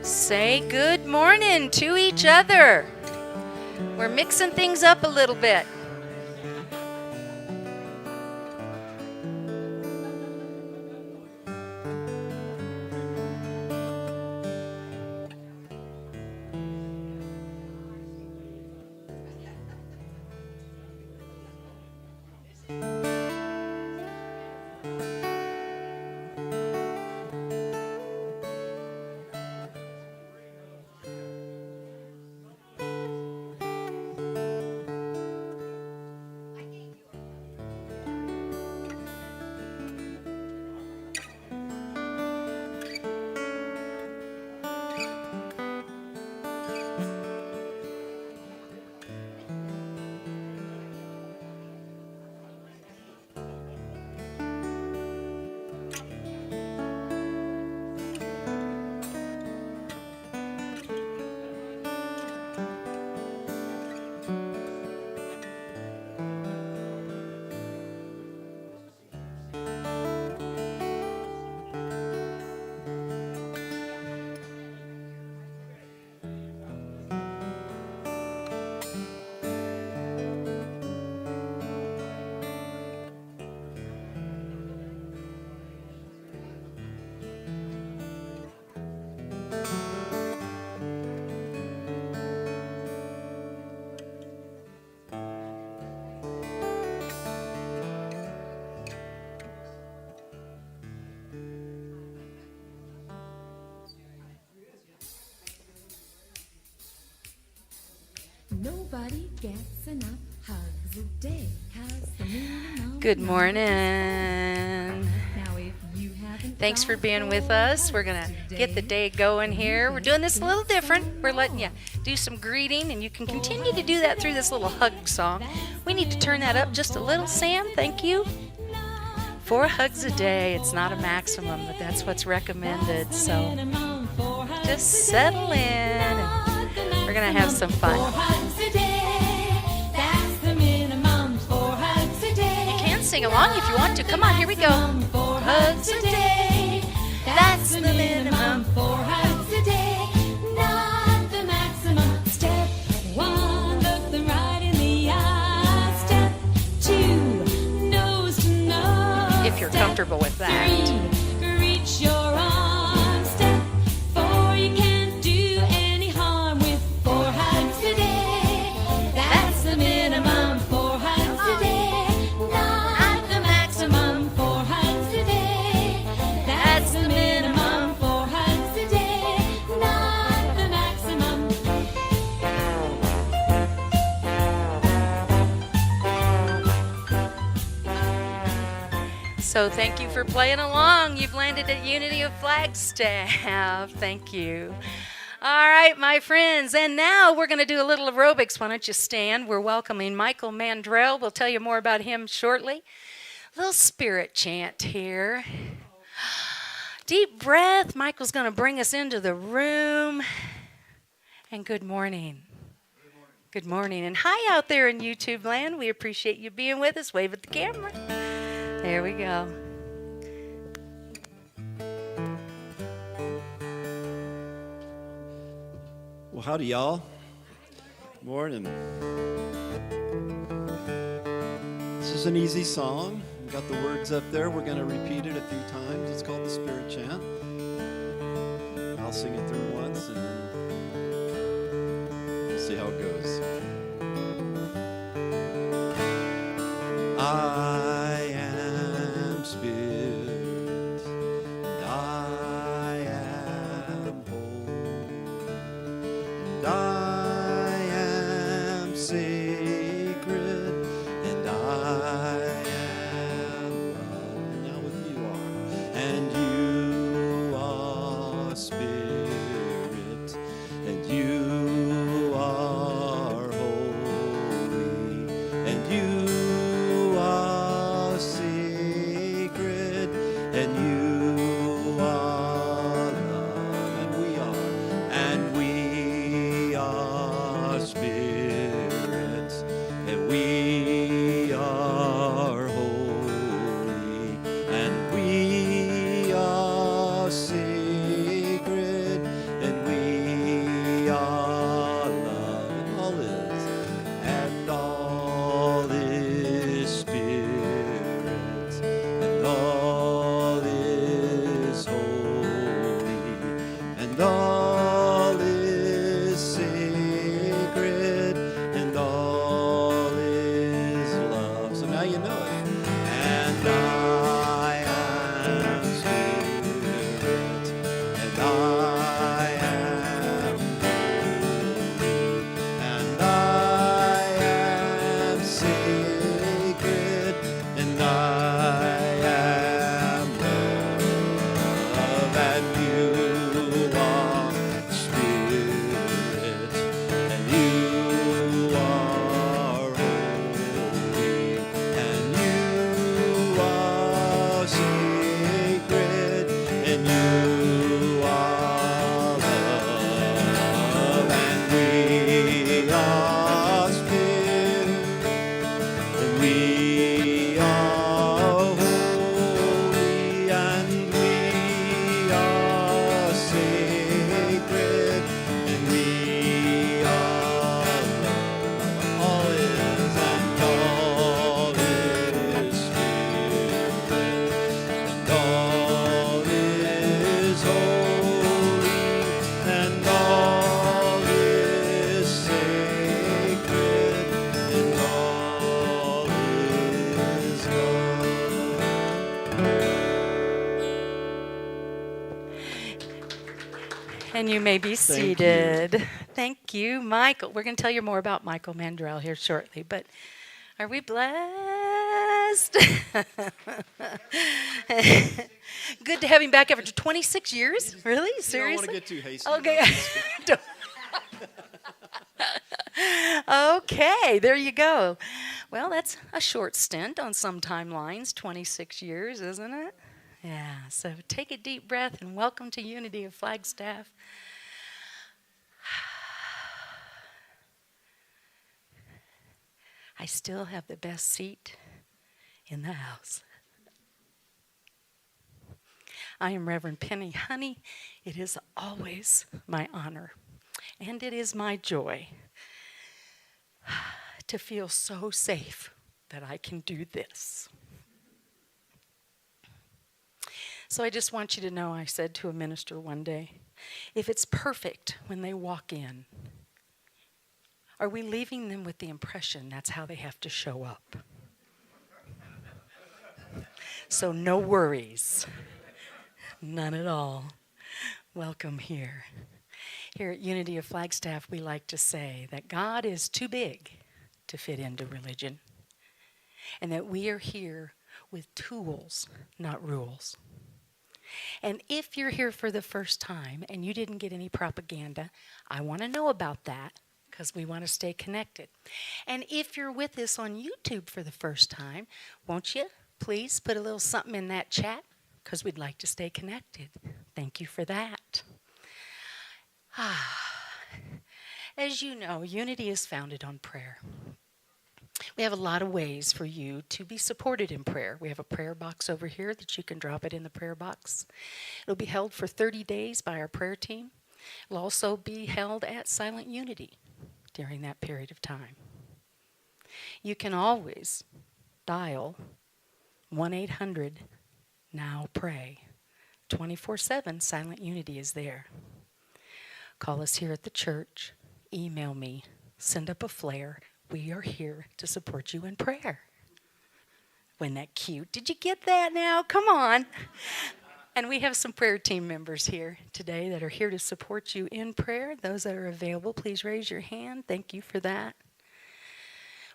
Say good morning to each other. We're mixing things up a little bit. Nobody gets enough hugs a day, 'cause the minimum Good number morning. Now if you haven't Thanks for got being with 4 us. We're going hugs to a get the day going here. We're doing this a little different. We're letting you do some greeting, and you can continue to do that through this little hug song. We need to turn that up just a little, Sam. Thank you. 4 hugs a day. It's not a maximum, but that's what's recommended. So just settle in, and we're going to have some fun. 4 hugs a day, that's the minimum. 4 hugs a day. You can sing along if you want to. Come on, here we go. 4 hugs a day, that's the minimum. 4 hugs a day, not the maximum. Step 1, look them right in the eye. Step 2, nose to nose. If you're comfortable with that. 3, reach your arm. Step 4, you can't do any harm with 4 hugs a day. That's the minimum. 4 hugs a day, not the maximum. 4 hugs a day, that's the minimum. 4 hugs a day, not the maximum. So thank you for playing along. You've landed at Unity of Flagstaff. Thank you. All right, my friends, and now we're going to do a little aerobics. Why don't you stand? We're welcoming Michael Mandrell. We'll tell you more about him shortly. A little spirit chant here. Deep breath. Michael's going to bring us into the room. And good morning. Good morning. And hi out there in YouTube land. We appreciate you being with us. Wave at the camera. There we go. Well, howdy, y'all. Morning. This is an easy song. We've got the words up there. We're going to repeat it a few times. It's called the Spirit Chant. I'll sing it through once, and then we'll see how it goes. I am spirit, and I am whole, and I am sacred, and I am love. Now with you are, and you are spirit. and all is sacred, and all is love. So now you know it. And I am spirit, and I am holy, and I am sacred, and I am love, and you are spirit, and you are holy, and you are sacred, and you are love, and we are spirit, and we are holy, and we are sacred, and we are love. All is and all is spirit, and all is holy, and all is sacred, and all is love. And you may be Thank you. seated. Thank you, Michael. We're going to tell you more about Michael Mandrell here shortly, but are we blessed? Good to have him back after 26 years. Really? You don't Seriously? want to get too hasty. Okay. about this. Okay, there you go. Well, that's a short stint on some timelines, 26 years, isn't it? Yeah, so take a deep breath and welcome to Unity of Flagstaff. I still have the best seat in the house. I am Reverend Penny Honey. It is always my honor, and it is my joy to feel so safe that I can do this. So I just want you to know, I said to a minister one day, if it's perfect when they walk in, are we leaving them with the impression that's how they have to show up? So no worries. None at all. Welcome here. Here at Unity of Flagstaff, we like to say that God is too big to fit into religion, and that we are here with tools, not rules. And if you're here for the first time and you didn't get any propaganda, I want to know about that because we want to stay connected. And if you're with us on YouTube for the first time, won't you please put a little something in that chat because we'd like to stay connected. Thank you for that. As you know, Unity is founded on prayer. We have a lot of ways for you to be supported in prayer. We have a prayer box over here that you can drop it in the prayer box. It'll be held for 30 days by our prayer team. It'll also be held at Silent Unity during that period of time. You can always dial 1-800-NOW-PRAY. 24/7 Silent Unity is there. Call us here at the church. Email me. Send up a flare. We are here to support you in prayer. Wasn't that cute? Did you get that now? Come on. And we have some prayer team members here today that are here to support you in prayer. Those that are available, please raise your hand. Thank you for that.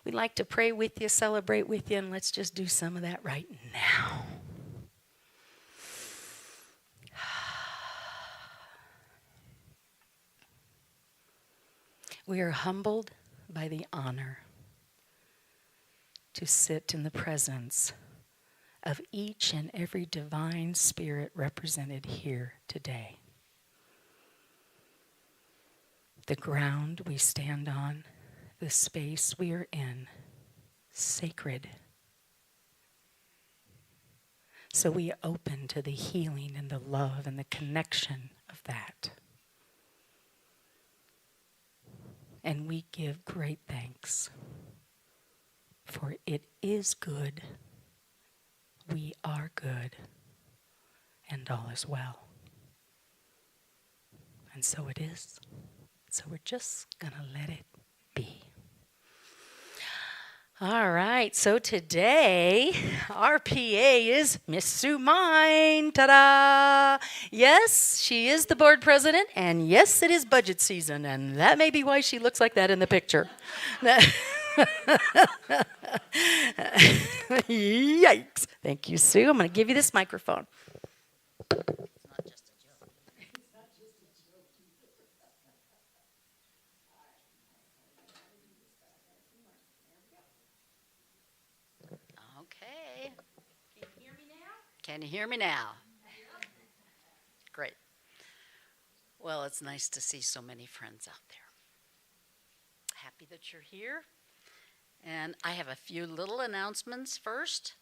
We'd like to pray with you, celebrate with you, and let's just do some of that right now. We are humbled by the honor to sit in the presence of each and every divine spirit represented here today. The ground we stand on, the space we are in, sacred. So we open to the healing and the love and the connection of that. And we give great thanks, for it is good, we are good, and all is well. And so it is. So we're just going to let it be. All right, so today our PA is Miss Sue Mine. Ta-da! Yes, she is the board president, and yes, it is budget season, and that may be why she looks like that in the picture. Yikes. Thank you, Sue. I'm going to give you this microphone. Okay. Can you hear me now? Great. Well, it's nice to see so many friends out there. Happy that you're here. And I have a few little announcements first.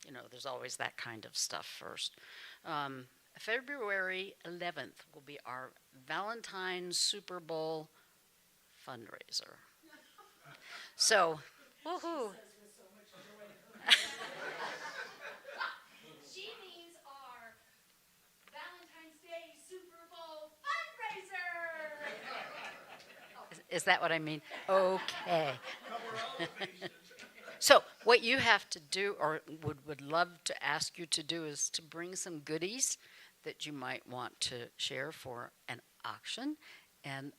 You know, there's always that kind of stuff first. February 11th will be our Valentine's Super Bowl fundraiser. So, woohoo. She means our Valentine's Day Super Bowl fundraiser. Is that what I mean? Okay. So what you have to do, or would love to ask you to do, is to bring some goodies that you might want to share for an auction, and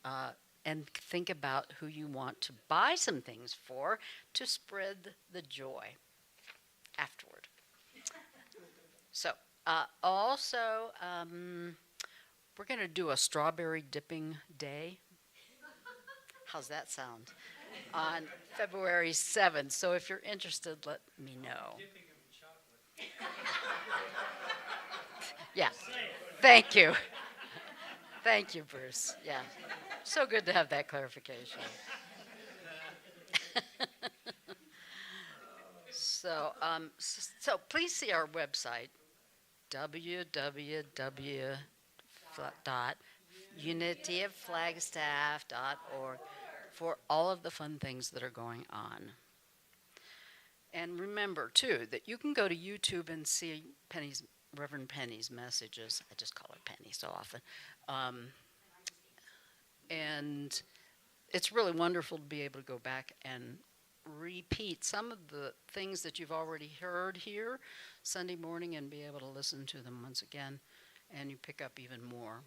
think about who you want to buy some things for to spread the joy afterward. So also, we're going to do a strawberry dipping day. How's that sound? On February 7th. So if you're interested, let me know. Yeah. Thank you. Thank you, Bruce. Yeah. So good to have that clarification. So please see our website, www.unityofflagstaff.org, for all of the fun things that are going on. And remember, too, that you can go to YouTube and see Reverend Penny's messages. I just call her Penny so often. And it's really wonderful to be able to go back and repeat some of the things that you've already heard here Sunday morning and be able to listen to them once again, and you pick up even more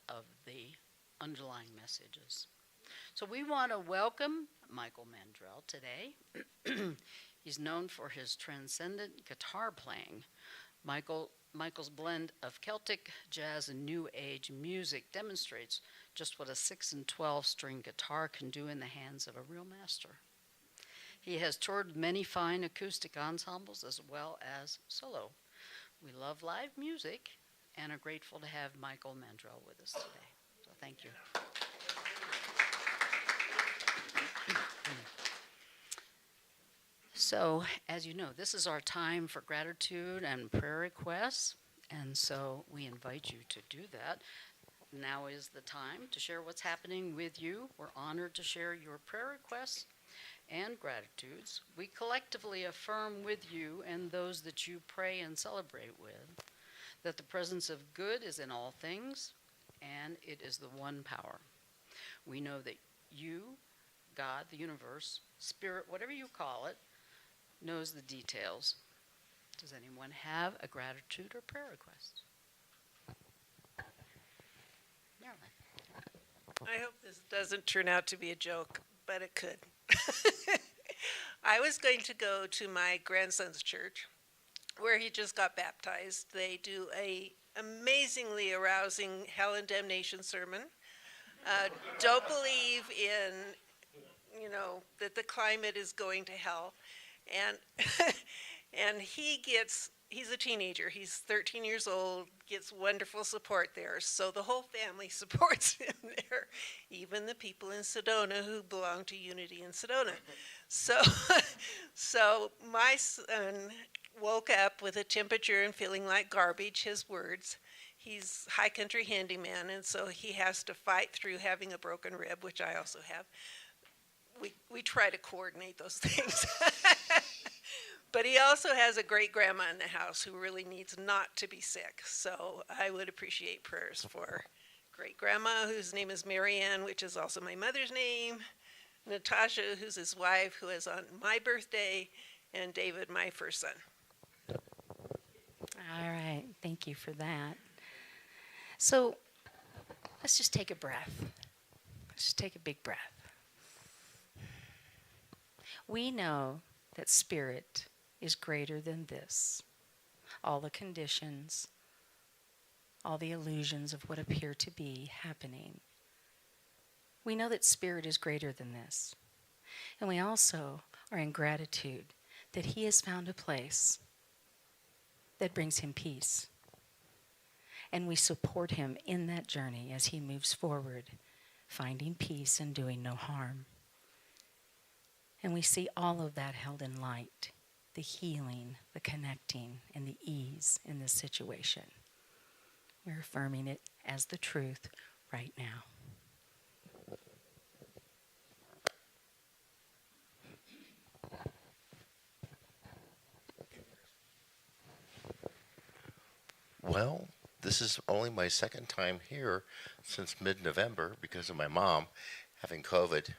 of the underlying messages. So we want to welcome Michael Mandrell today. He's known for his transcendent guitar playing. Michael's blend of Celtic, jazz, and New Age music demonstrates just what a 6 and 12 string guitar can do in the hands of a real master. He has toured with many fine acoustic ensembles as well as solo. We love live music and are grateful to have Michael Mandrell with us today. So thank you. So, as you know, this is our time for gratitude and prayer requests, and so we invite you to do that. Now is the time to share what's happening with you. We're honored to share your prayer requests and gratitudes. We collectively affirm with you and those that you pray and celebrate with that the presence of good is in all things, and it is the one power. We know that you, God, the universe, spirit, whatever you call it, knows the details. Does anyone have a gratitude or prayer request? Marilyn. I hope this doesn't turn out to be a joke, but it could. I was going to go to my grandson's church where he just got baptized. They do a amazingly arousing hell and damnation sermon. Don't believe in, that the climate is going to hell. And and he's a teenager. He's 13 years old, gets wonderful support there. So the whole family supports him there, even the people in Sedona who belong to Unity in Sedona. So my son woke up with a temperature and feeling like garbage, his words. He's high country handyman, and so he has to fight through having a broken rib, which I also have. We try to coordinate those things. But he also has a great grandma in the house who really needs not to be sick. So I would appreciate prayers for great grandma, whose name is Marianne, which is also my mother's name, Natasha, who's his wife, who is on my birthday, and David, my first son. All right. Thank you for that. So let's just take a breath. Let's just take a big breath. We know that spirit is greater than this. All the conditions, all the illusions of what appear to be happening. We know that spirit is greater than this. And we also are in gratitude that he has found a place that brings him peace. And we support him in that journey as he moves forward, finding peace and doing no harm. And we see all of that held in light, the healing, the connecting, and the ease in this situation. We're affirming it as the truth right now. Well, this is only my second time here since mid-November because of my mom having COVID.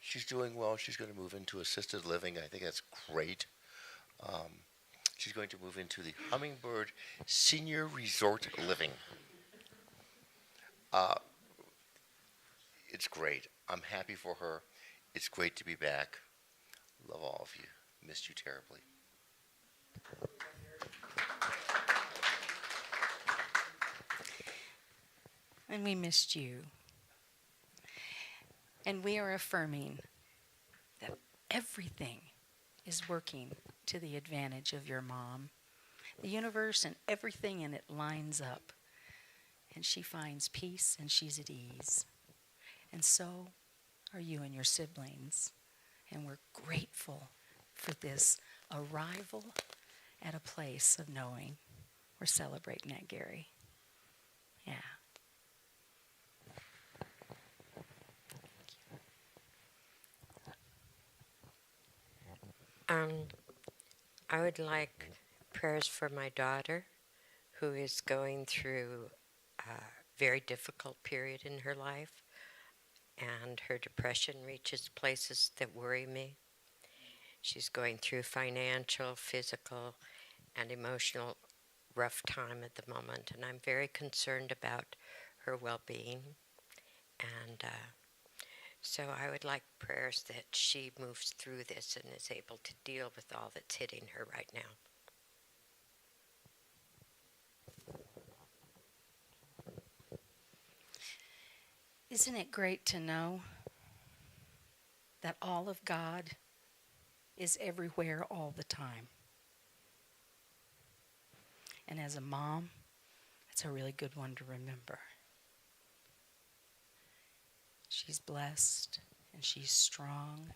She's doing well. She's going to move into assisted living. I think that's great. She's going to move into the Hummingbird Senior Resort Living. It's great. I'm happy for her. It's great to be back. Love all of you. Missed you terribly. And we missed you. And we are affirming that everything is working to the advantage of your mom. The universe and everything in it lines up. And she finds peace and she's at ease. And so are you and your siblings. And we're grateful for this arrival at a place of knowing. We're celebrating that, Gary. Yeah. I would like prayers for my daughter, who is going through a very difficult period in her life, and her depression reaches places that worry me. She's going through financial, physical, and emotional rough time at the moment, and I'm very concerned about her well-being. And so I would like prayers that she moves through this and is able to deal with all that's hitting her right now. Isn't it great to know that all of God is everywhere all the time? And as a mom, it's a really good one to remember. She's blessed, and she's strong,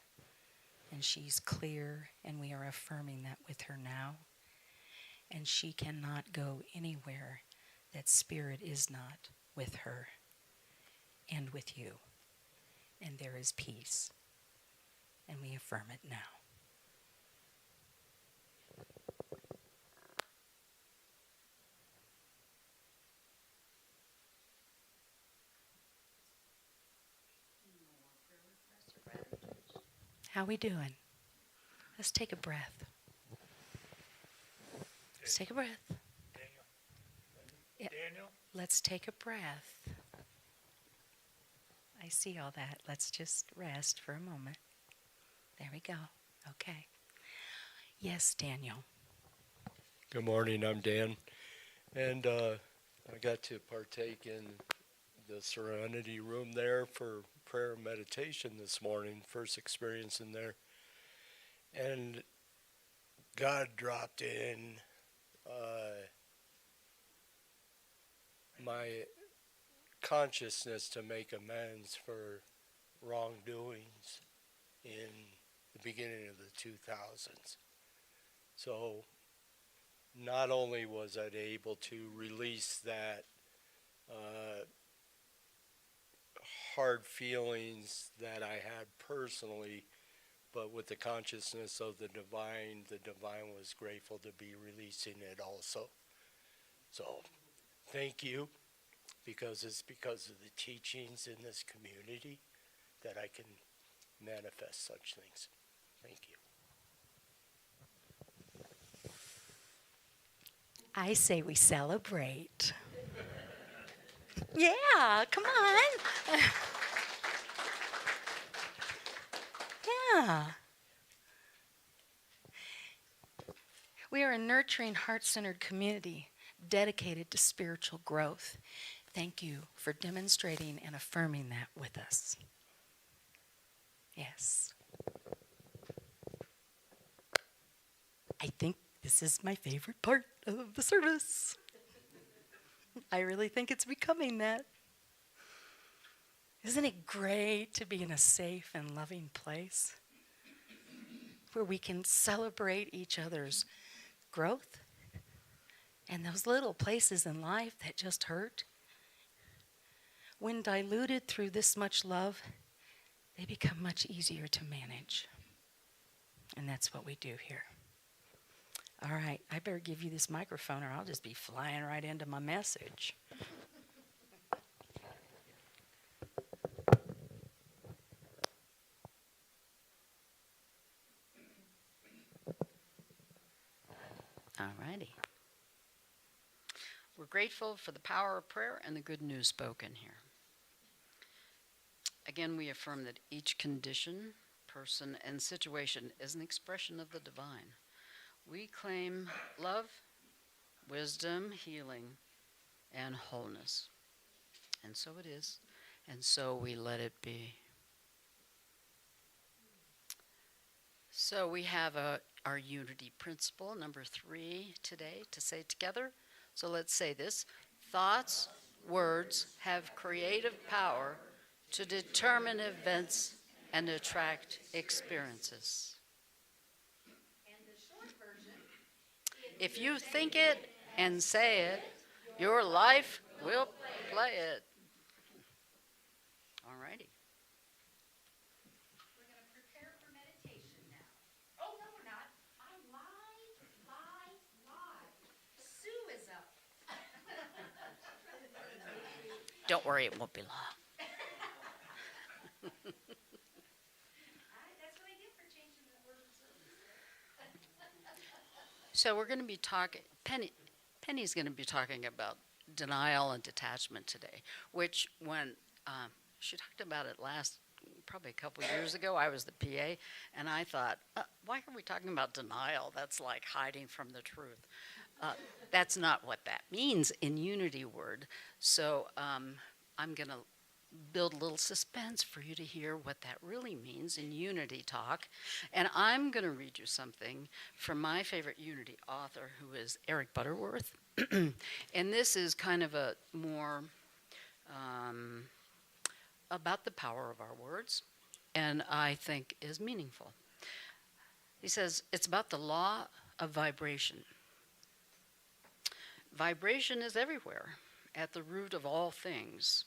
and she's clear, and we are affirming that with her now. And she cannot go anywhere that spirit is not with her and with you. And there is peace, and we affirm it now. How we doing? Let's take a breath. Let's take a breath. Yeah. Daniel? Let's take a breath. I see all that. Let's just rest for a moment. There we go. Okay. Yes, Daniel. Good morning, I'm Dan. And I got to partake in the Serenity Room there for prayer and meditation this morning, first experience in there. And God dropped in my consciousness to make amends for wrongdoings in the beginning of the 2000s. So not only was I able to release that hard feelings that I had personally, but with the consciousness of the divine was grateful to be releasing it also. So thank you, because it's because of the teachings in this community that I can manifest such things. Thank you. I say we celebrate. Yeah, come on. Yeah. We are a nurturing, heart-centered community dedicated to spiritual growth. Thank you for demonstrating and affirming that with us. Yes. I think this is my favorite part of the service. I really think it's becoming that. Isn't it great to be in a safe and loving place where we can celebrate each other's growth and those little places in life that just hurt? When diluted through this much love, they become much easier to manage. And that's what we do here. All right, I better give you this microphone or I'll just be flying right into my message. All righty. We're grateful for the power of prayer and the good news spoken here. Again, we affirm that each condition, person, and situation is an expression of the divine. We claim love, wisdom, healing, and wholeness. And so it is, and so we let it be. So we have our unity principle, number 3 today, to say together. So let's say this. Thoughts, words have creative power to determine events and attract experiences. And the short version, If you think it and say it, your life will play it. All righty. we're going to prepare for meditation now. Oh, no, we're not. I lied. Sue is up. Don't worry, it won't be long. That's what I get for changing the order of service. So we're going to be talking, Penny's going to be talking about denial and detachment today, which when she talked about it probably a couple years ago, I was the PA, and I thought, why are we talking about denial? That's like hiding from the truth. That's not what that means in unity word. So I'm going to build a little suspense for you to hear what that really means in unity talk. And I'm going to read you something from my favorite unity author, who is Eric Butterworth. And this is kind of a more about the power of our words, and I think is meaningful. He says, it's about the law of vibration. Vibration is everywhere, at the root of all things.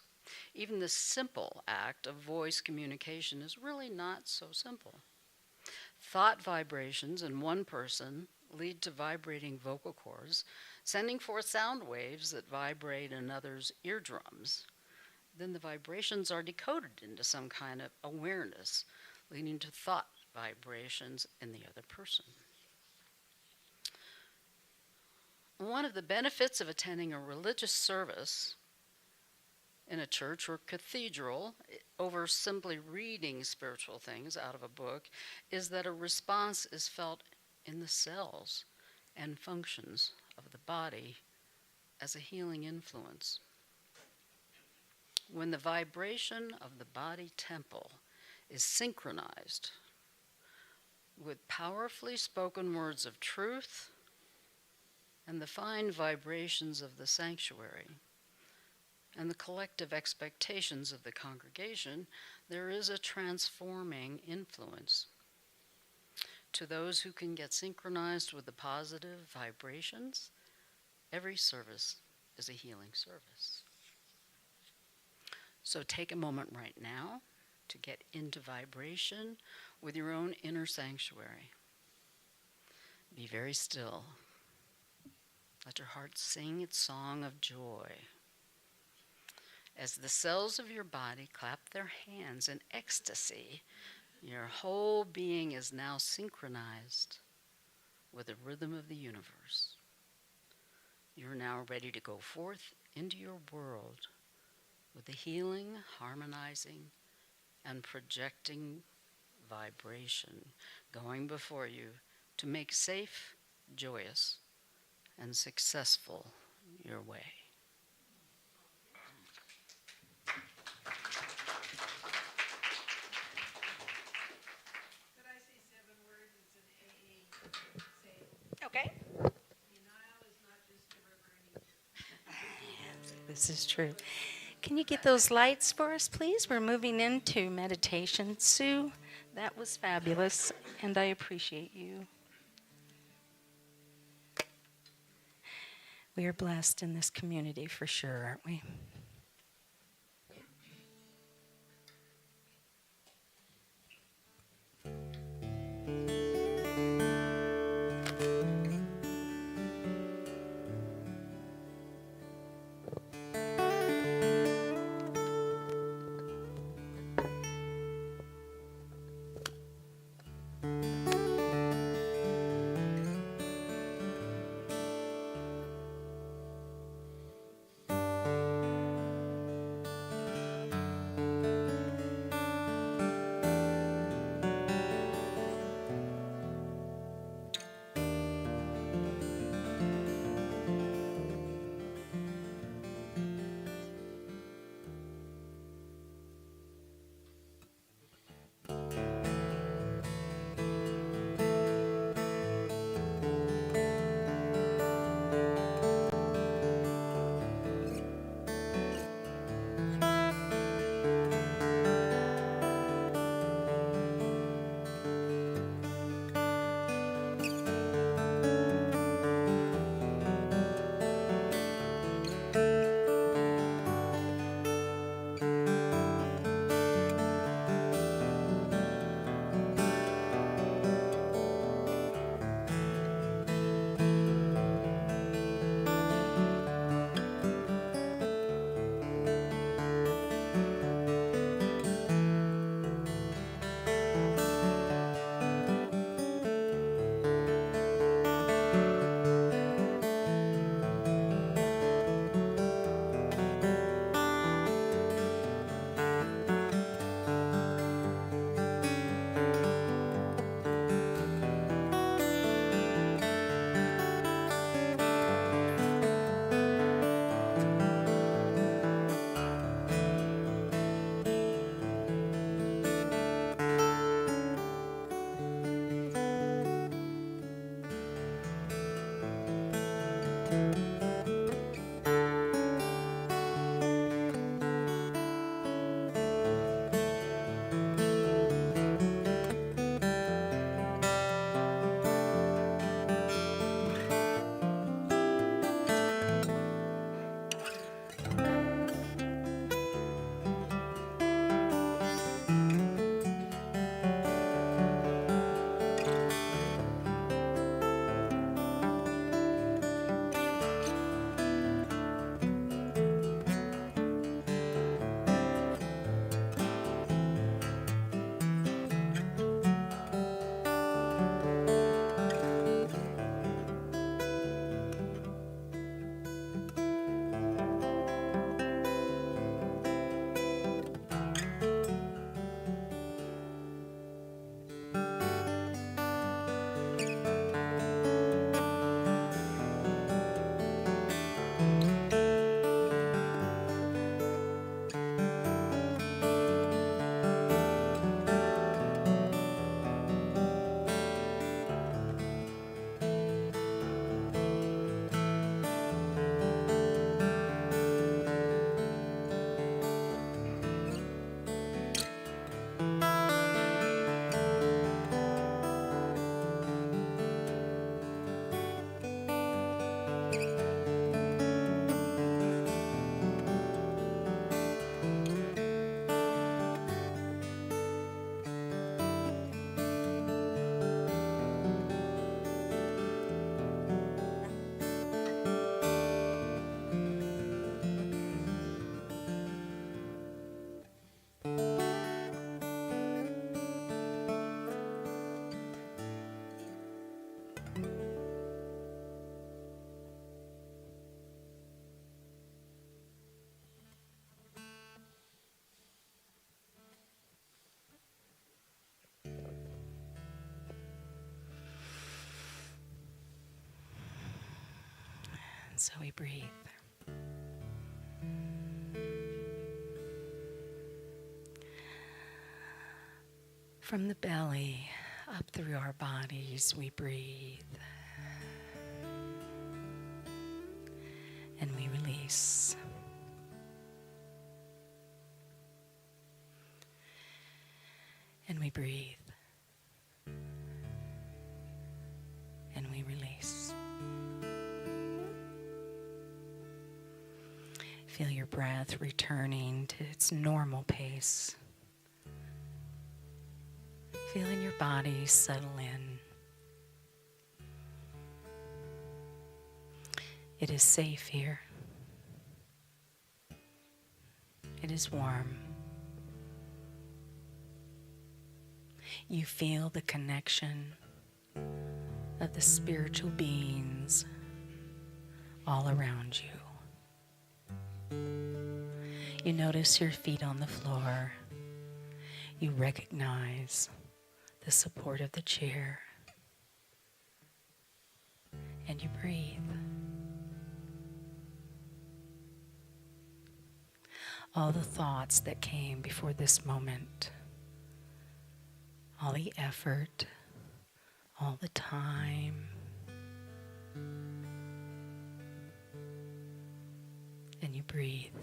Even the simple act of voice communication is really not so simple. Thought vibrations in one person lead to vibrating vocal cords, sending forth sound waves that vibrate in others' eardrums. Then the vibrations are decoded into some kind of awareness, leading to thought vibrations in the other person. One of the benefits of attending a religious service in a church or cathedral over simply reading spiritual things out of a book is that a response is felt in the cells and functions of the body as a healing influence. When the vibration of the body temple is synchronized with powerfully spoken words of truth and the fine vibrations of the sanctuary and the collective expectations of the congregation, there is a transforming influence. To those who can get synchronized with the positive vibrations, every service is a healing service. So take a moment right now to get into vibration with your own inner sanctuary. Be very still. Let your heart sing its song of joy. As the cells of your body clap their hands in ecstasy, your whole being is now synchronized with the rhythm of the universe. You're now ready to go forth into your world with the healing, harmonizing, and projecting vibration going before you to make safe, joyous, and successful your way. Okay. This is true. Can you get those lights for us, please? We're moving into meditation. Sue, that was fabulous, and I appreciate you. We are blessed in this community for sure, aren't we? So we breathe. From the belly up through our bodies, we breathe. And we release. And we breathe. And we release. Feel your breath returning to its normal pace. Feeling your body settle in. It is safe here. It is warm. You feel the connection of the spiritual beings all around you. You notice your feet on the floor. You recognize the support of the chair. And you breathe. All the thoughts that came before this moment, all the effort, all the time, and you breathe.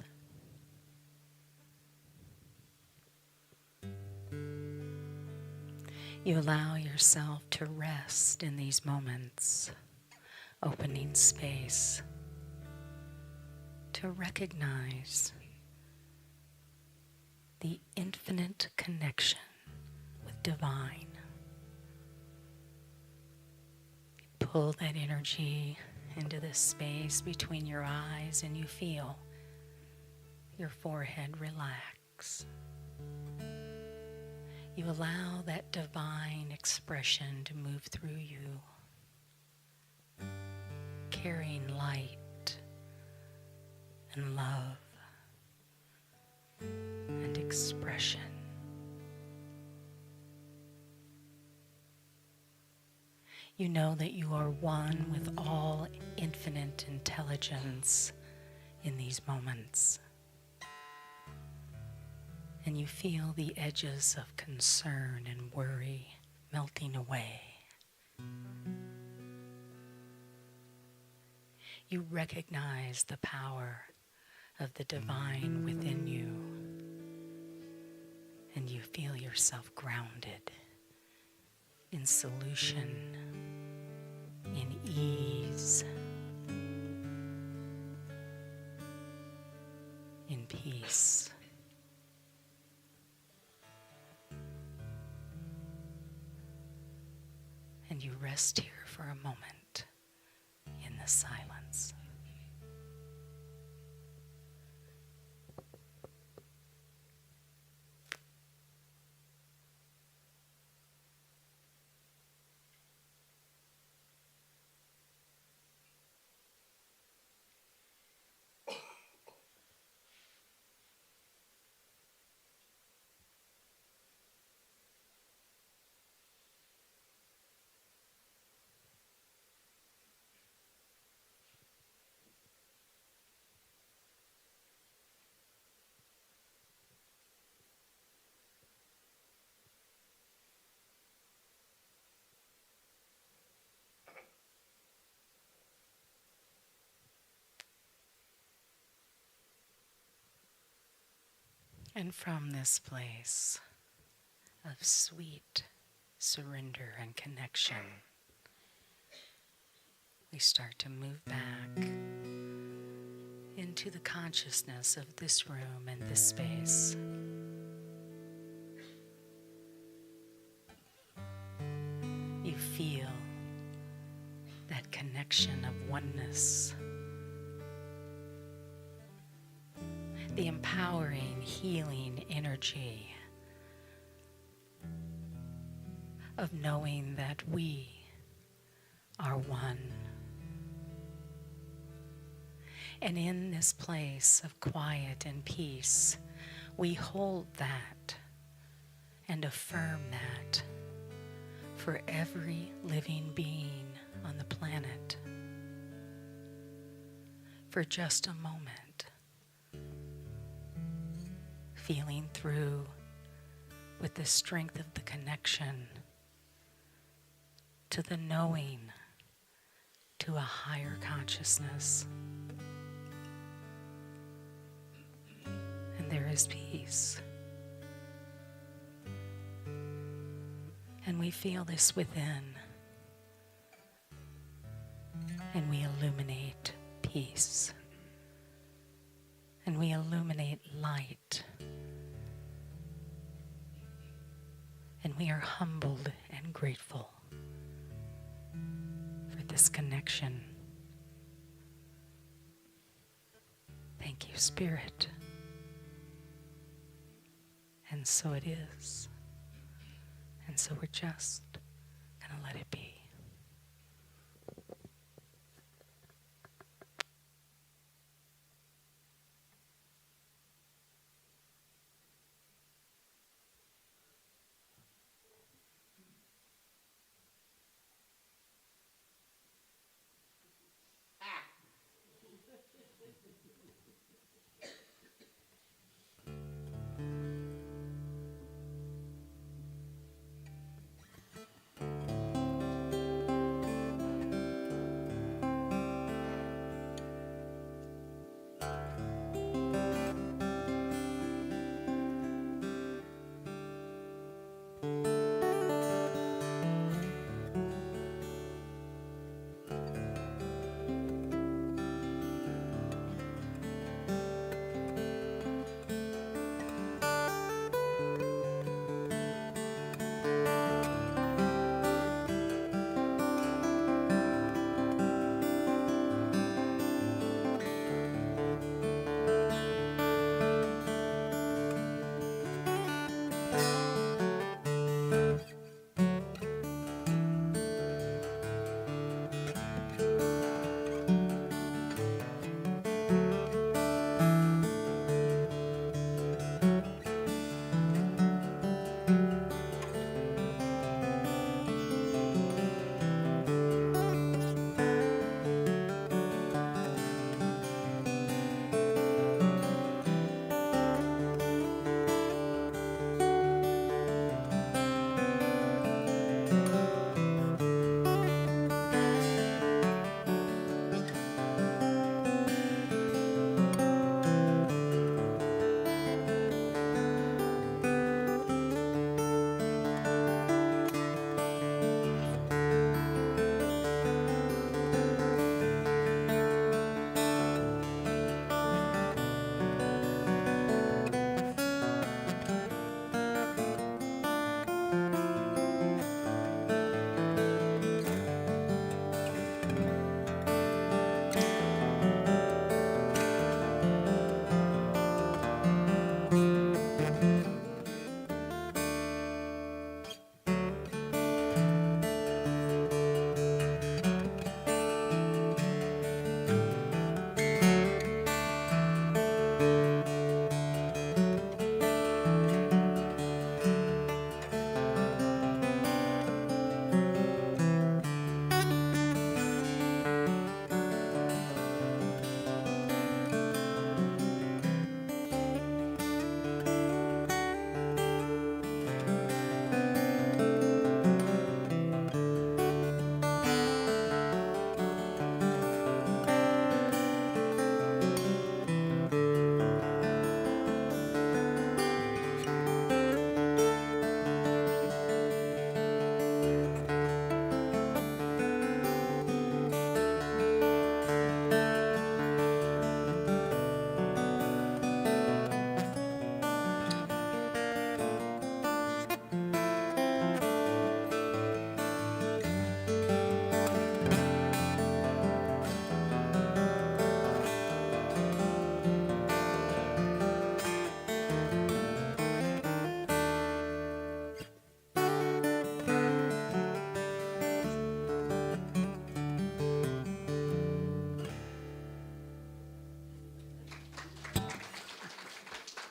You allow yourself to rest in these moments, opening space to recognize the infinite connection with divine. Pull that energy into the space between your eyes and you feel your forehead relax. You allow that divine expression to move through you, carrying light and love and expression. You know that you are one with all infinite intelligence in these moments. And you feel the edges of concern and worry melting away. You recognize the power of the divine within you, and you feel yourself grounded in solution, in ease, in peace. And you rest here for a moment in the silence. And from this place of sweet surrender and connection, we start to move back into the consciousness of this room and this space. You feel that connection of oneness, the empowering, healing energy of knowing that we are one. And in this place of quiet and peace, we hold that and affirm that for every living being on the planet. for just a moment, feeling through with the strength of the connection to the knowing, to a higher consciousness. And there is peace. And we feel this within. And we illuminate peace. And we illuminate light. And we are humbled and grateful for this connection. Thank you, Spirit. And so it is. And so we're just going to let it be.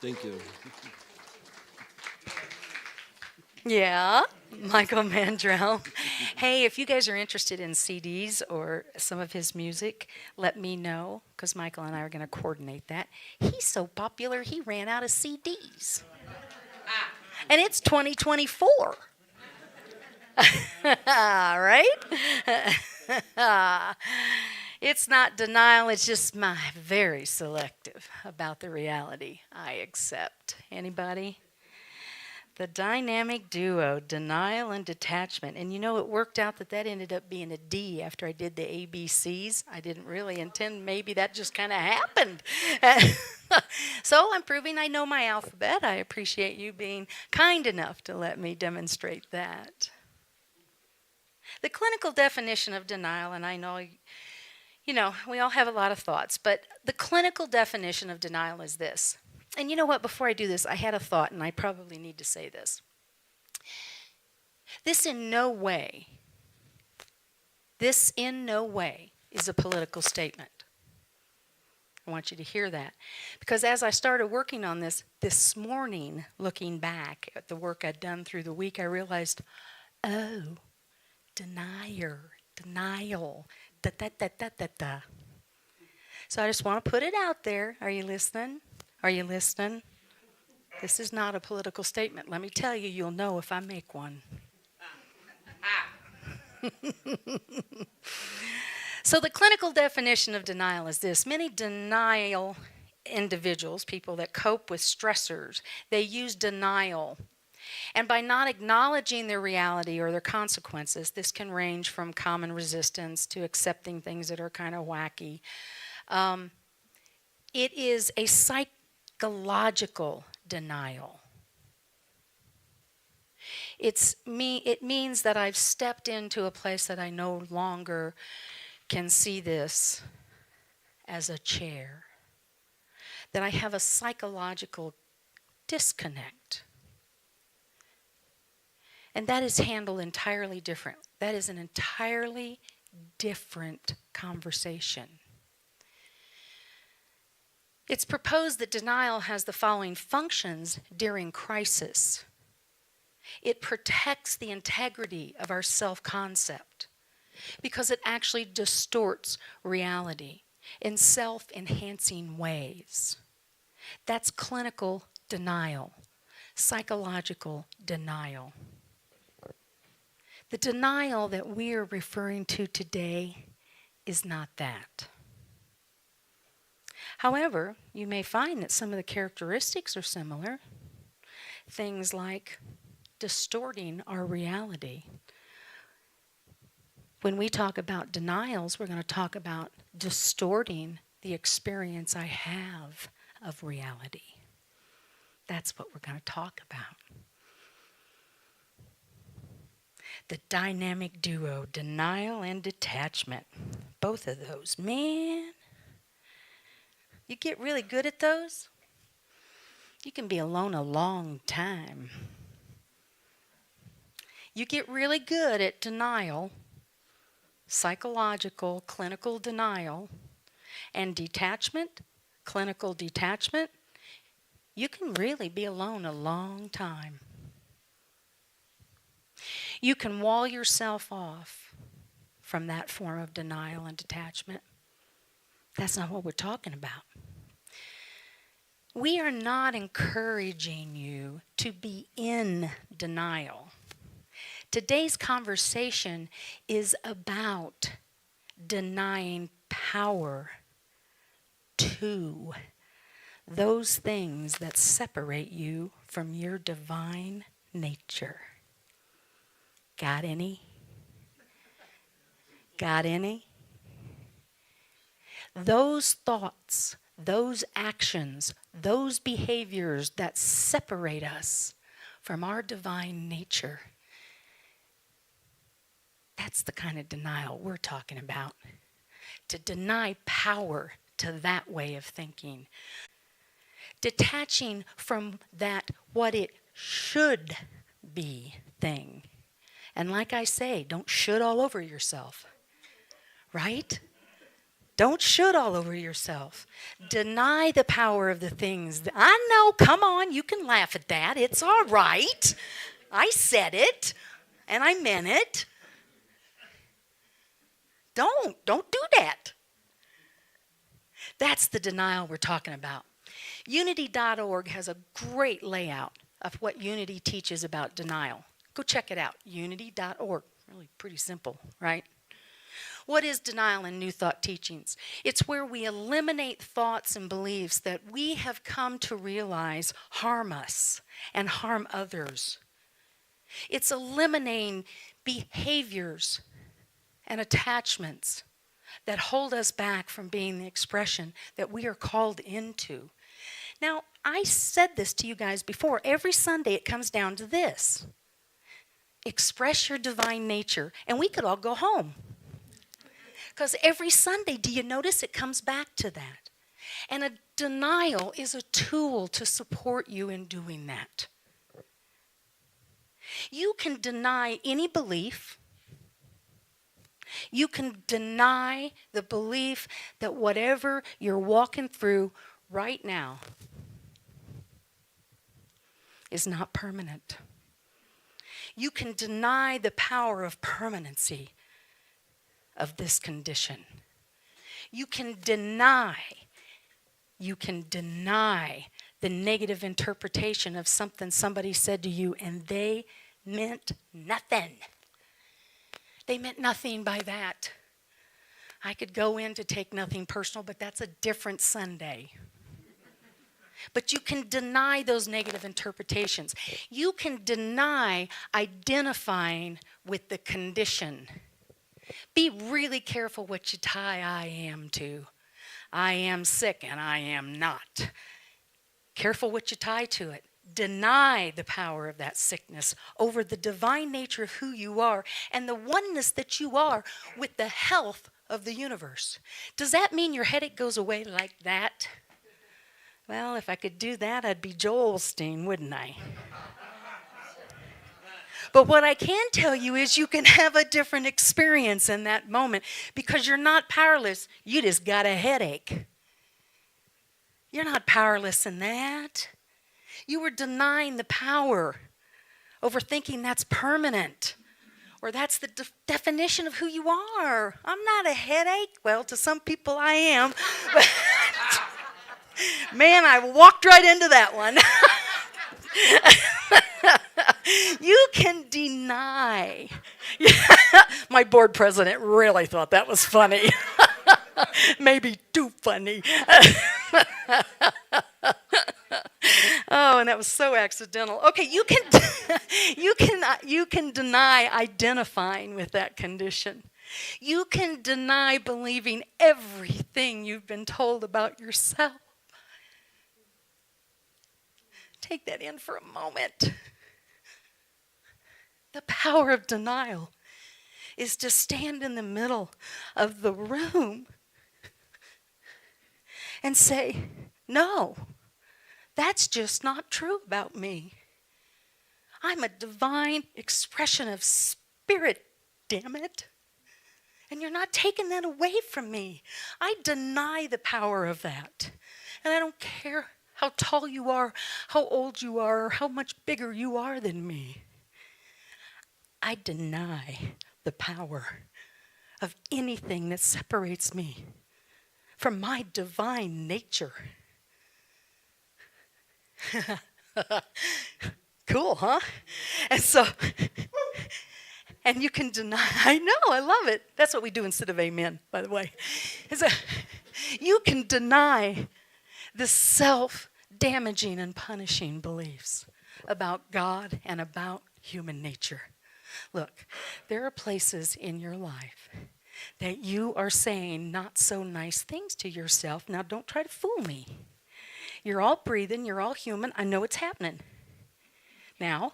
Thank you. Yeah. Michael Mandrell. Hey, if you guys are interested in CDs or some of his music, let me know because Michael and I are going to coordinate that. He's so popular, he ran out of CDs. And it's 2024. Right? It's not denial, it's just my very selective about the reality I accept. Anybody? The dynamic duo, denial and detachment. And you know, it worked out that ended up being a D after I did the ABCs. I didn't really intend, maybe that just kind of happened. So I'm proving I know my alphabet. I appreciate you being kind enough to let me demonstrate that. The clinical definition of denial, and I know, you know, we all have a lot of thoughts, but the clinical definition of denial is this. And you know what? Before I do this, I had a thought, and I probably need to say this. This in no way is a political statement. I want you to hear that. Because as I started working on this morning, looking back at the work I'd done through the week, I realized, oh, denial, da da da da da da. So I just want to put it out there. Are you listening? Are you listening? This is not a political statement. Let me tell you, you'll know if I make one. So the clinical definition of denial is this. Many denial individuals, people that cope with stressors, they use denial. And by not acknowledging their reality or their consequences, this can range from common resistance to accepting things that are kind of wacky. It is a psychological denial. It means that I've stepped into a place that I no longer can see this as a chair. That I have a psychological disconnect. And that is handled entirely different. That is an entirely different conversation. It's proposed that denial has the following functions during crisis. It protects the integrity of our self-concept because it actually distorts reality in self-enhancing ways. That's clinical denial, psychological denial. The denial that we are referring to today is not that. However, you may find that some of the characteristics are similar. Things like distorting our reality. When we talk about denials, we're going to talk about distorting the experience I have of reality. That's what we're going to talk about. The dynamic duo, denial and detachment. Both of those, man. You get really good at those, you can be alone a long time. You get really good at denial, psychological, clinical denial, and detachment, clinical detachment. You can really be alone a long time. You can wall yourself off from that form of denial and detachment. That's not what we're talking about. We are not encouraging you to be in denial. Today's conversation is about denying power to those things that separate you from your divine nature. Got any? Got any? Those thoughts, those actions, those behaviors that separate us from our divine nature, that's the kind of denial we're talking about. To deny power to that way of thinking. Detaching from that what it should be thing. And like I say, don't should all over yourself. Right? Don't should all over yourself. Deny the power of the things. I know, come on, you can laugh at that. It's all right. I said it. and I meant it. Don't do that. That's the denial we're talking about. Unity.org has a great layout of what Unity teaches about denial. Go check it out, unity.org. Really pretty simple, right? What is denial in New Thought teachings? It's where we eliminate thoughts and beliefs that we have come to realize harm us and harm others. It's eliminating behaviors and attachments that hold us back from being the expression that we are called into. Now, I said this to you guys before. Every Sunday it comes down to this. Express your divine nature, and we could all go home. Because every Sunday, do you notice it comes back to that? And a denial is a tool to support you in doing that. You can deny any belief. You can deny the belief that whatever you're walking through right now is not permanent. You can deny the power of permanency of this condition. You can deny the negative interpretation of something somebody said to you and they meant nothing. They meant nothing by that. I could go in to take nothing personal, but that's a different Sunday. But you can deny those negative interpretations. You can deny identifying with the condition. Be really careful what you tie I am to. I am sick and I am not. Careful what you tie to it. Deny the power of that sickness over the divine nature of who you are and the oneness that you are with the health of the universe. Does that mean your headache goes away like that? Well, if I could do that, I'd be Joel Osteen, wouldn't I? But what I can tell you is you can have a different experience in that moment because you're not powerless. You just got a headache. You're not powerless in that. You were denying the power over thinking that's permanent or that's the definition of who you are. I'm not a headache. Well, to some people I am. Man, I walked right into that one. You can deny. My board president really thought that was funny. Maybe too funny. Oh, and that was so accidental. Okay, you can deny identifying with that condition. You can deny believing everything you've been told about yourself. Take that in for a moment. The power of denial is to stand in the middle of the room and say, no, that's just not true about me. I'm a divine expression of spirit, damn it. And you're not taking that away from me. I deny the power of that. And I don't care how tall you are, how old you are, or how much bigger you are than me. I deny the power of anything that separates me from my divine nature. Cool, huh? And so, and you can deny, I know, I love it. That's what we do instead of amen, by the way. You can deny the self-damaging and punishing beliefs about God and about human nature. Look, there are places in your life that you are saying not so nice things to yourself. Now, don't try to fool me. You're all breathing. You're all human. I know it's happening. Now,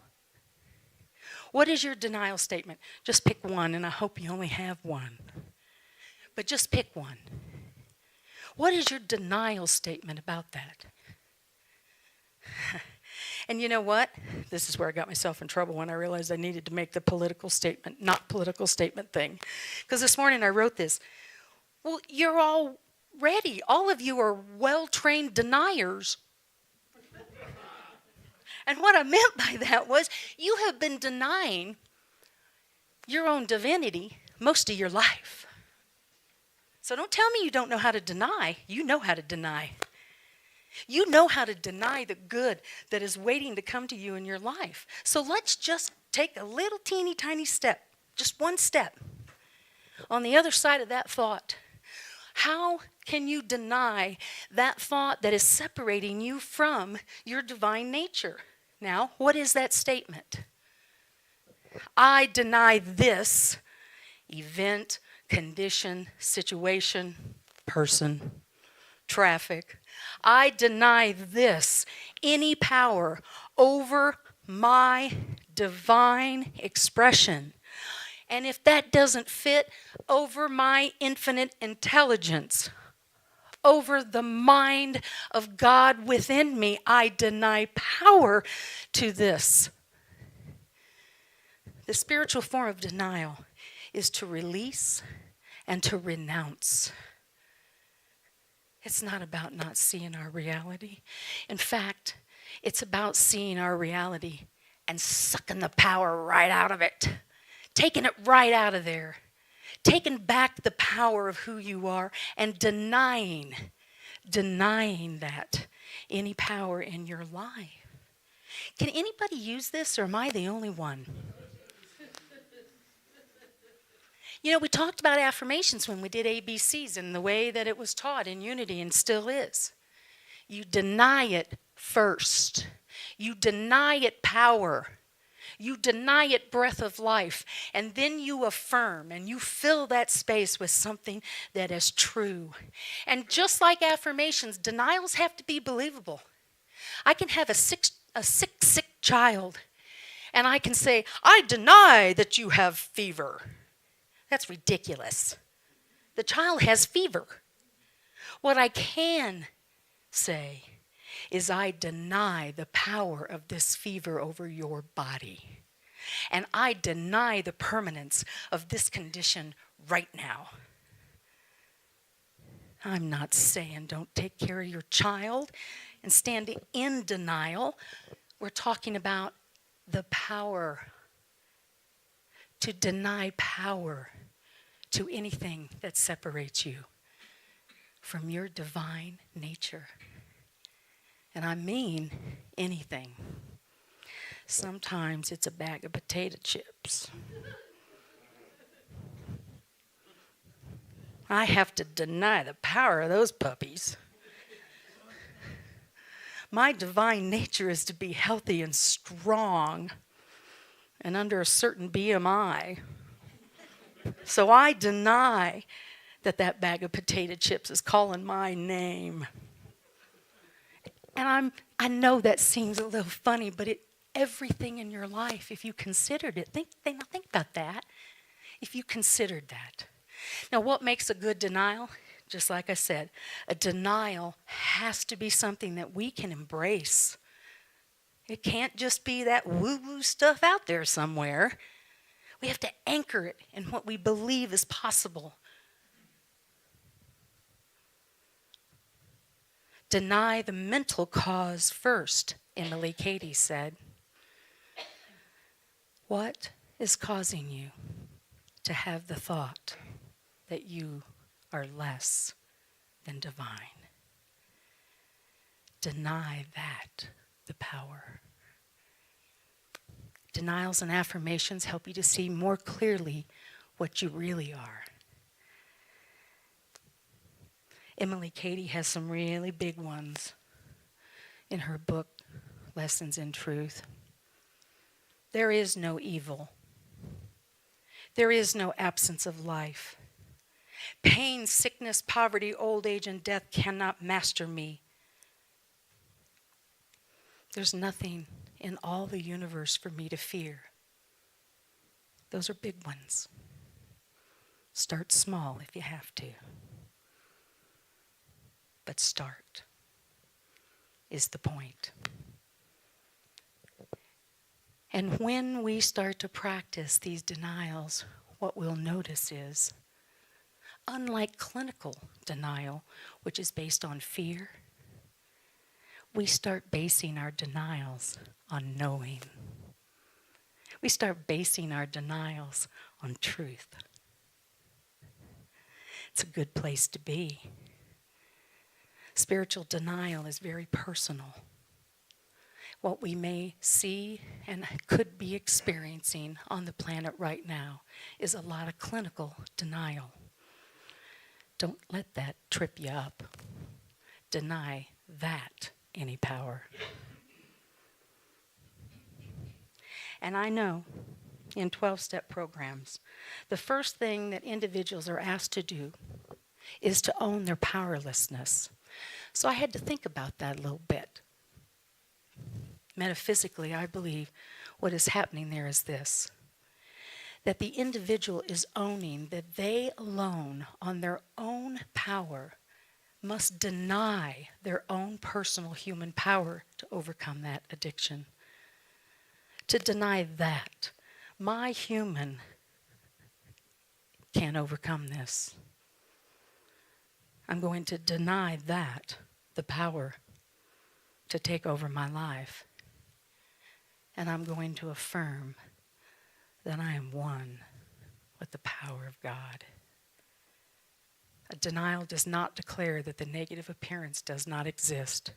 what is your denial statement? Just pick one, and I hope you only have one. But just pick one. What is your denial statement about that? And you know what? This is where I got myself in trouble when I realized I needed to make the political statement, not political statement thing. Because this morning I wrote this. Well, you're all ready. All of you are well-trained deniers. And what I meant by that was you have been denying your own divinity most of your life. So don't tell me you don't know how to deny. You know how to deny. You know how to deny the good that is waiting to come to you in your life. So let's just take a little teeny tiny step, just one step, on the other side of that thought. How can you deny that thought that is separating you from your divine nature? Now, what is that statement? I deny this event, condition, situation, person, traffic. I deny this, any power over my divine expression. And if that doesn't fit, over my infinite intelligence, over the mind of God within me, I deny power to this. The spiritual form of denial is to release and to renounce. It's not about not seeing our reality. In fact, it's about seeing our reality and sucking the power right out of it. Taking it right out of there. Taking back the power of who you are and denying that any power in your life. Can anybody use this, or am I the only one? You know, we talked about affirmations when we did ABCs and the way that it was taught in Unity and still is. You deny it first. You deny it power. You deny it breath of life. And then you affirm and you fill that space with something that is true. And just like affirmations, denials have to be believable. I can have a sick child, and I can say, I deny that you have fever. That's ridiculous. The child has fever. What I can say is I deny the power of this fever over your body. And I deny the permanence of this condition right now. I'm not saying don't take care of your child and stand in denial. We're talking about the power. To deny power to anything that separates you from your divine nature. And I mean anything. Sometimes it's a bag of potato chips. I have to deny the power of those puppies. My divine nature is to be healthy and strong and under a certain BMI. So I deny that bag of potato chips is calling my name. And I know that seems a little funny, but everything in your life, if you considered it, think about that. If you considered that. Now, what makes a good denial? Just like I said, a denial has to be something that we can embrace. It can't just be that woo-woo stuff out there somewhere. We have to anchor it in what we believe is possible. Deny the mental cause first, Emily Cady said. What is causing you to have the thought that you are less than divine? Deny that, the power. Denials and affirmations help you to see more clearly what you really are. Emily Cady has some really big ones in her book, Lessons in Truth. There is no evil. There is no absence of life. Pain, sickness, poverty, old age, and death cannot master me. There's nothing in all the universe for me to fear. Those are big ones. Start small if you have to. But start is the point. And when we start to practice these denials, what we'll notice is, unlike clinical denial, which is based on fear, we start basing our denials on knowing. We start basing our denials on truth. It's a good place to be. Spiritual denial is very personal. What we may see and could be experiencing on the planet right now is a lot of clinical denial. Don't let that trip you up. Deny that any power. And I know in 12-step programs, the first thing that individuals are asked to do is to own their powerlessness. So I had to think about that a little bit. Metaphysically, I believe what is happening there is this, that the individual is owning that they alone, on their own power, must deny their own personal human power to overcome that addiction. To deny that my human can't overcome this. I'm going to deny that the power to take over my life. And I'm going to affirm that I am one with the power of God. A denial does not declare that the negative appearance does not exist.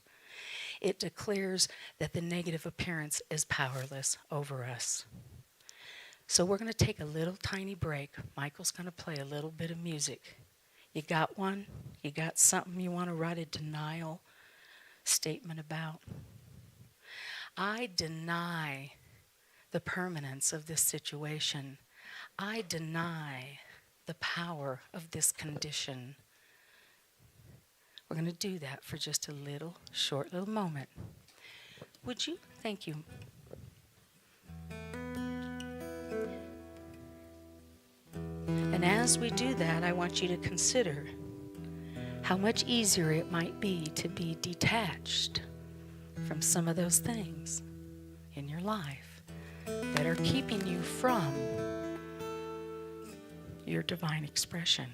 It declares that the negative appearance is powerless over us. So we're going to take a little tiny break. Michael's going to play a little bit of music. You got one? You got something you want to write a denial statement about? I deny the permanence of this situation. I deny the power of this condition. We're going to do that for just a short little moment. Would you? Thank you. And as we do that, I want you to consider how much easier it might be to be detached from some of those things in your life that are keeping you from your divine expression.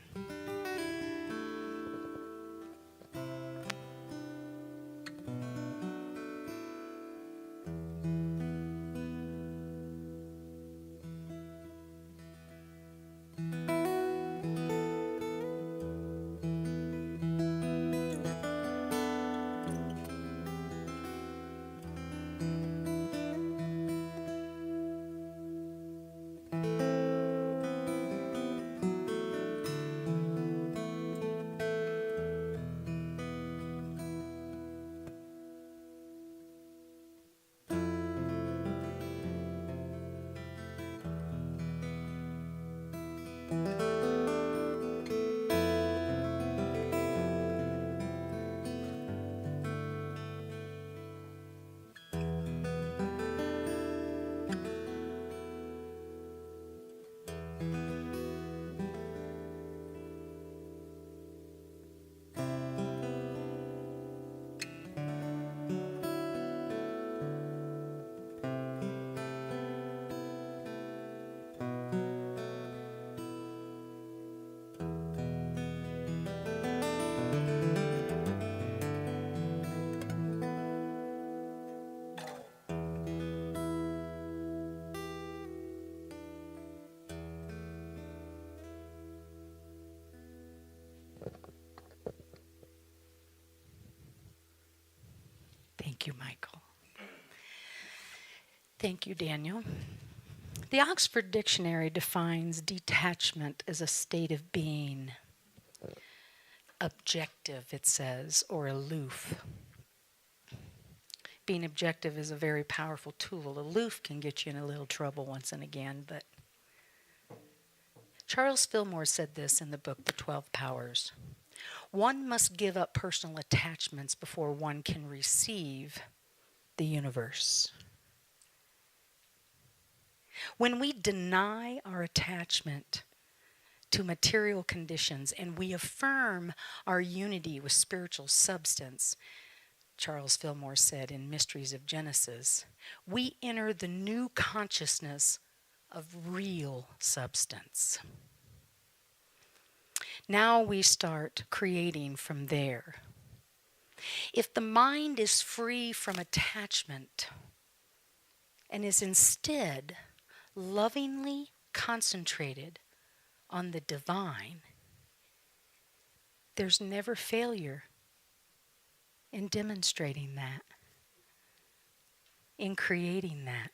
Thank you, Michael. Thank you, Daniel. The Oxford Dictionary defines detachment as a state of being. Objective, it says, or aloof. Being objective is a very powerful tool. Aloof can get you in a little trouble once and again, but Charles Fillmore said this in the book, The 12 Powers. One must give up personal attachments before one can receive the universe. When we deny our attachment to material conditions and we affirm our unity with spiritual substance, Charles Fillmore said in Mysteries of Genesis, we enter the new consciousness of real substance. Now we start creating from there. If the mind is free from attachment and is instead lovingly concentrated on the divine, there's never failure in demonstrating that, in creating that.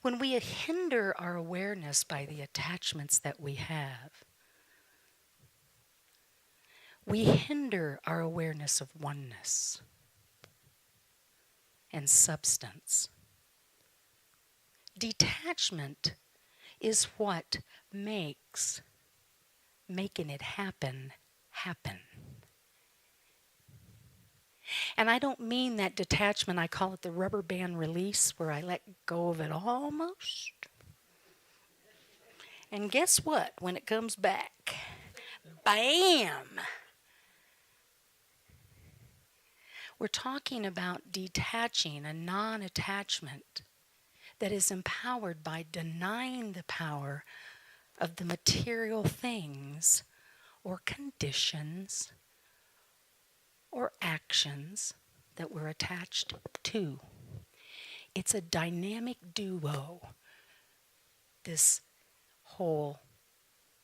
When we hinder our awareness by the attachments that we have, we hinder our awareness of oneness and substance. Detachment is what makes making it happen. And I don't mean that detachment, I call it the rubber band release, where I let go of it almost. And guess what? When it comes back, bam! We're talking about detaching, a non-attachment that is empowered by denying the power of the material things or conditions or actions that we're attached to. It's a dynamic duo, this whole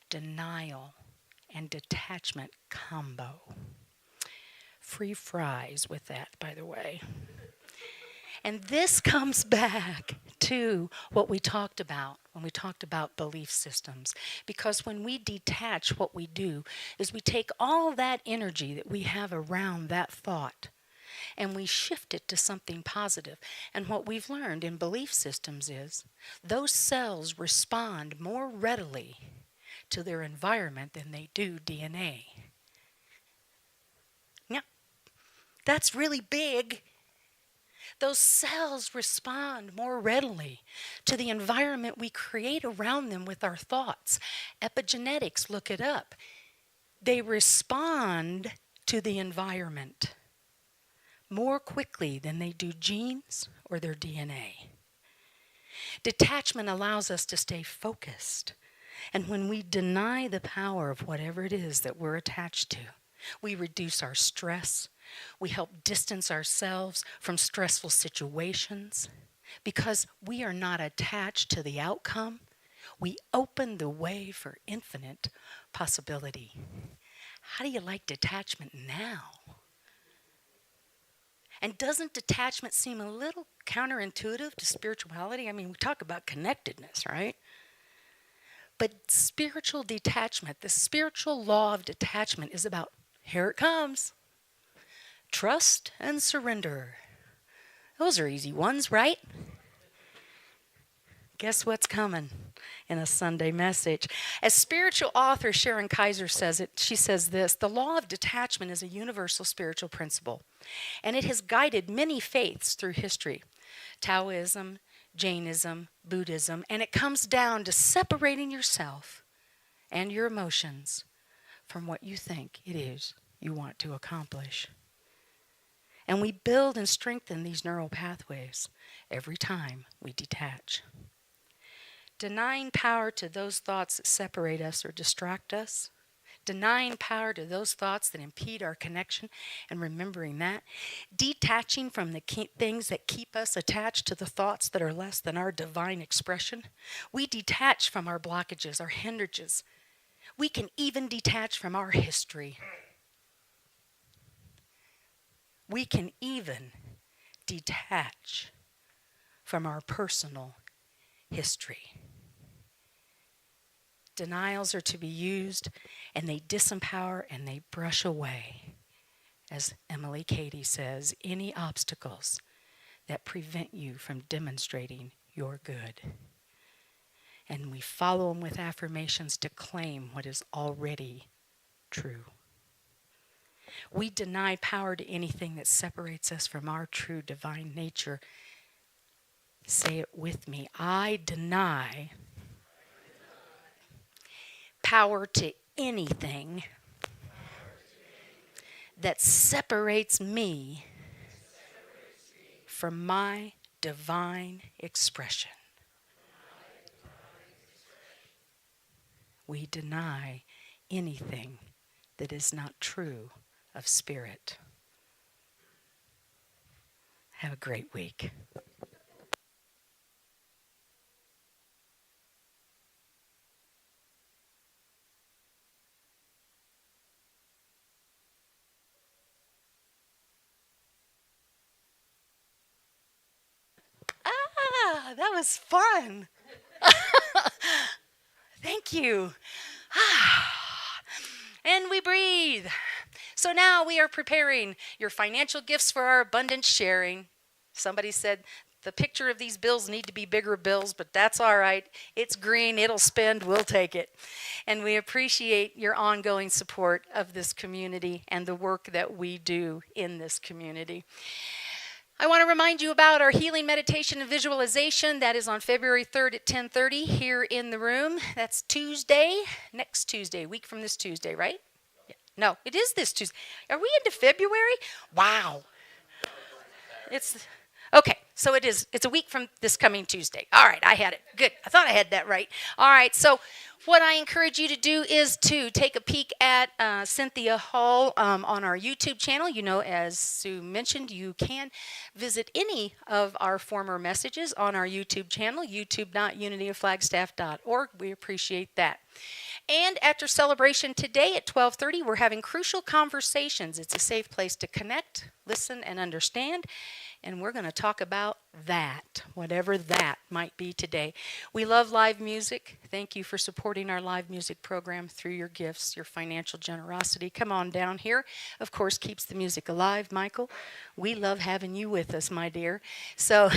denial and detachment combo. Free fries with that, by the way. And this comes back to what we talked about when we talked about belief systems. Because when we detach, what we do is we take all that energy that we have around that thought and we shift it to something positive. And what we've learned in belief systems is those cells respond more readily to their environment than they do DNA. Yeah, that's really big. Those cells respond more readily to the environment we create around them with our thoughts. Epigenetics, look it up. They respond to the environment more quickly than they do genes or their DNA. Detachment allows us to stay focused. And when we deny the power of whatever it is that we're attached to, we reduce our stress. We help distance ourselves from stressful situations. Because we are not attached to the outcome, we open the way for infinite possibility. How do you like detachment now? And doesn't detachment seem a little counterintuitive to spirituality? I mean, we talk about connectedness, right? But spiritual detachment, the spiritual law of detachment is about, here it comes, trust and surrender. Those are easy ones, right? Guess what's coming in a Sunday message? As spiritual author Sharon Kaiser says it, she says this: the law of detachment is a universal spiritual principle, and it has guided many faiths through history. Taoism, Jainism, Buddhism, and it comes down to separating yourself and your emotions from what you think it is you want to accomplish. And we build and strengthen these neural pathways every time we detach. Denying power to those thoughts that separate us or distract us, denying power to those thoughts that impede our connection, and remembering that, detaching from the things that keep us attached to the thoughts that are less than our divine expression. We detach from our blockages, our hindrances. We can even detach from our history. We can even detach from our personal history. Denials are to be used, and they disempower and they brush away, as Emily Cady says, any obstacles that prevent you from demonstrating your good. And we follow them with affirmations to claim what is already true. We deny power to anything that separates us from our true divine nature. Say it with me. I deny power to anything that separates me from my divine expression. We deny anything that is not true of spirit. Have a great week. That was fun. Thank you. And we breathe. So now we are preparing your financial gifts for our abundant sharing. Somebody said the picture of these bills need to be bigger bills, but that's all right. It's green, it'll spend, we'll take it. And we appreciate your ongoing support of this community and the work that we do in this community. I want to remind you about our healing meditation and visualization. That is on February 3rd at 10:30 here in the room. That's Tuesday, next Tuesday, week from this Tuesday, right? Yeah. No, it is this Tuesday. Are we into February? Wow. It's okay. So it is. It's a week from this coming Tuesday. All right, I had it. Good. I thought I had that right. All right. So what I encourage you to do is to take a peek at Cynthia Hall on our YouTube channel. You know, as Sue mentioned, you can visit any of our former messages on our YouTube channel, youtube.unityofflagstaff.org. We appreciate that. And after celebration today at 12:30, we're having Crucial Conversations. It's a safe place to connect, listen, and understand. And we're going to talk about that, whatever that might be today. We love live music. Thank you for supporting our live music program through your gifts, your financial generosity. Come on down here. Of course, keeps the music alive, Michael. We love having you with us, my dear. So,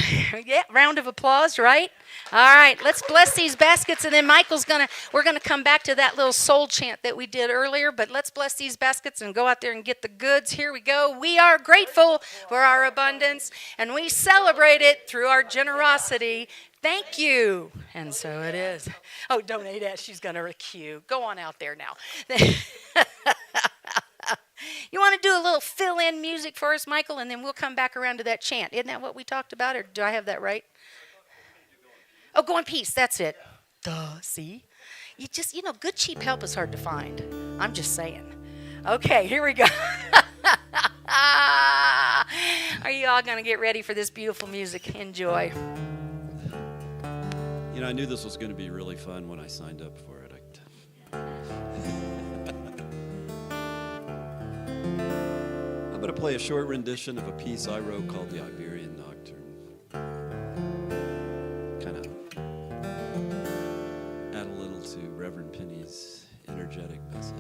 yeah, round of applause, right? All right, let's bless these baskets, and then we're going to come back to that little soul chant that we did earlier, but let's bless these baskets and go out there and get the goods. Here we go. We are grateful for our abundance, and we celebrate it through our generosity. Thank you. And so it is. Oh, donate as she's going to cue. Go on out there now. You want to do a little fill-in music for us, Michael, and then we'll come back around to that chant. Isn't that what we talked about, or do I have that right? Oh, go in peace. That's it. Duh, see? Good cheap help is hard to find. I'm just saying. Okay, here we go. Are you all going to get ready for this beautiful music? Enjoy. You know, I knew this was going to be really fun when I signed up for it. I'm going to play a short rendition of a piece I wrote called the Iberian Nocturne. Kind of add a little to Reverend Penny's energetic message.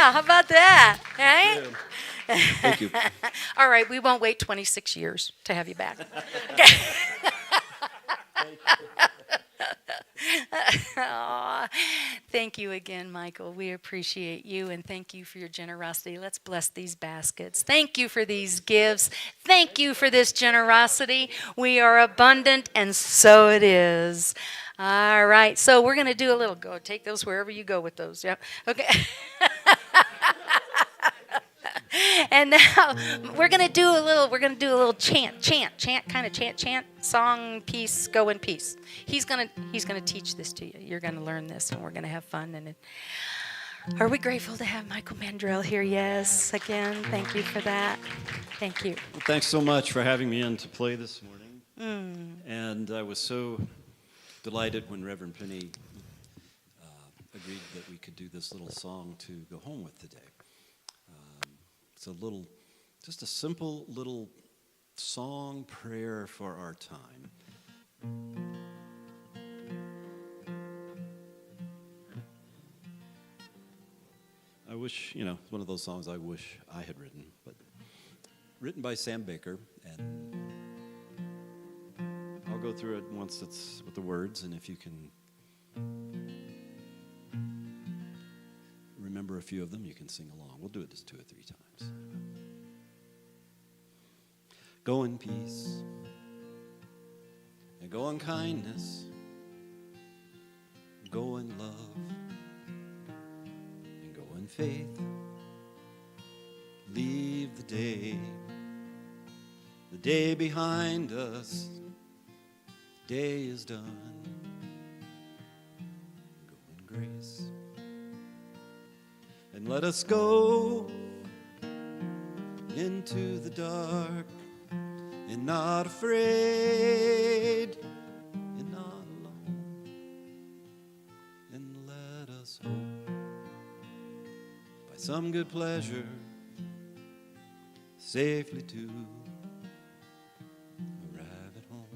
Yeah, how about that? Right? Thank you. All right, we won't wait 26 years to have you back. Okay. Aw, thank you again, Michael. We appreciate you and thank you for your generosity. Let's bless these baskets. Thank you for these gifts. Thank you for this generosity. We are abundant, and so it is. All right, so we're going to do a little go. Take those wherever you go with those. Yep. Okay. And now we're gonna do a little chant, kind of chant, song piece, go in peace. He's gonna teach this to you. You're gonna learn this, and we're gonna have fun. And are we grateful to have Michael Mandrell here? Yes, again, thank you for that. Thank you. Well, thanks so much for having me in to play this morning. And I was so delighted when Reverend Penny agreed that we could do this little song to go home with today. It's just a simple little song prayer for our time. I wish, one of those songs I wish I had written, but written by Sam Baker, and I'll go through it once it's with the words, and if you can remember a few of them, you can sing along. We'll do it just 2 or 3 times. Go in peace, and go in kindness, go in love, and go in faith. Leave the day behind us. The day is done. Go in grace. And let us go into the dark, and not afraid, and not alone. And let us hope by some good pleasure safely to arrive at home.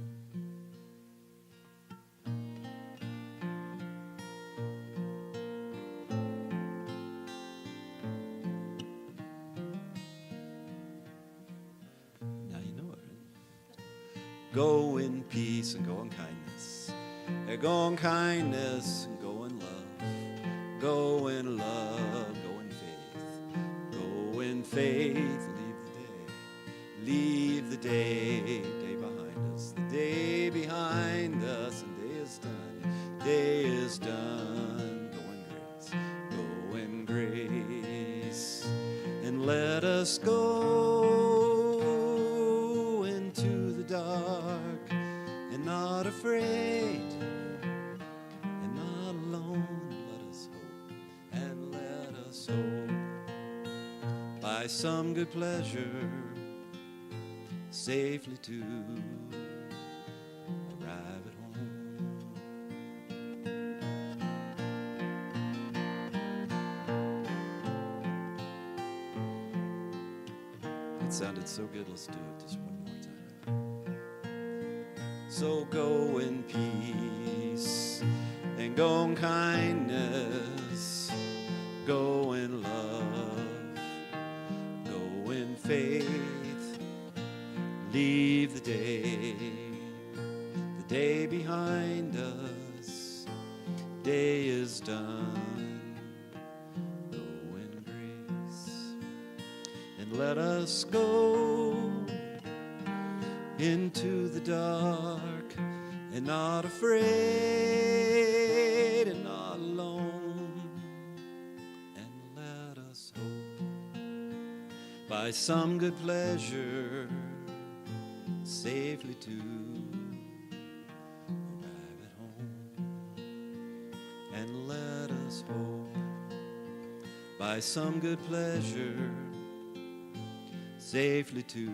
Go in peace and go in kindness. Go in kindness and go in love. Go in love, go in faith. Go in faith, leave the day behind us. The day behind us, and day is done. Day is done. Go in grace. And let us go dark, and not afraid, and not alone. Let us hope, and let us hope by some good pleasure safely to arrive at home. That sounded so good. Let's do it just one more time. So go in peace, and go in kindness, go in love, go in faith. Leave the day behind us. Day is done. Go in grace, and let us go into the dark, and not afraid, and not alone. And let us hope by some good pleasure safely to arrive at home. And let us hope by some good pleasure safely to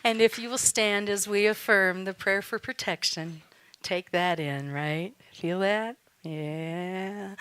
And if you will stand as we affirm the prayer for protection, take that in, right? Feel that? Yeah.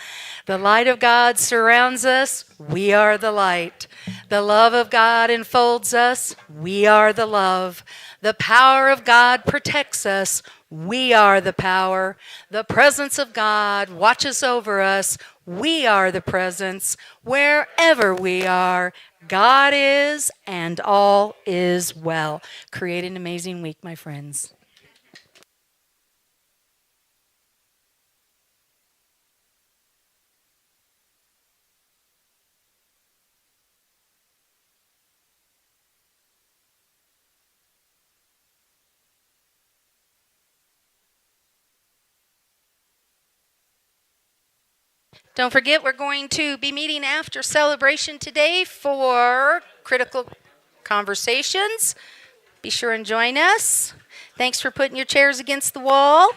The light of God surrounds us. We are the light. The love of God enfolds us. We are the love. The power of God protects us. We are the power. The presence of God watches over us. We are the presence. Wherever we are, God is, and all is well. Create an amazing week, my friends. Don't forget, we're going to be meeting after celebration today for critical conversations. Be sure and join us. Thanks for putting your chairs against the wall.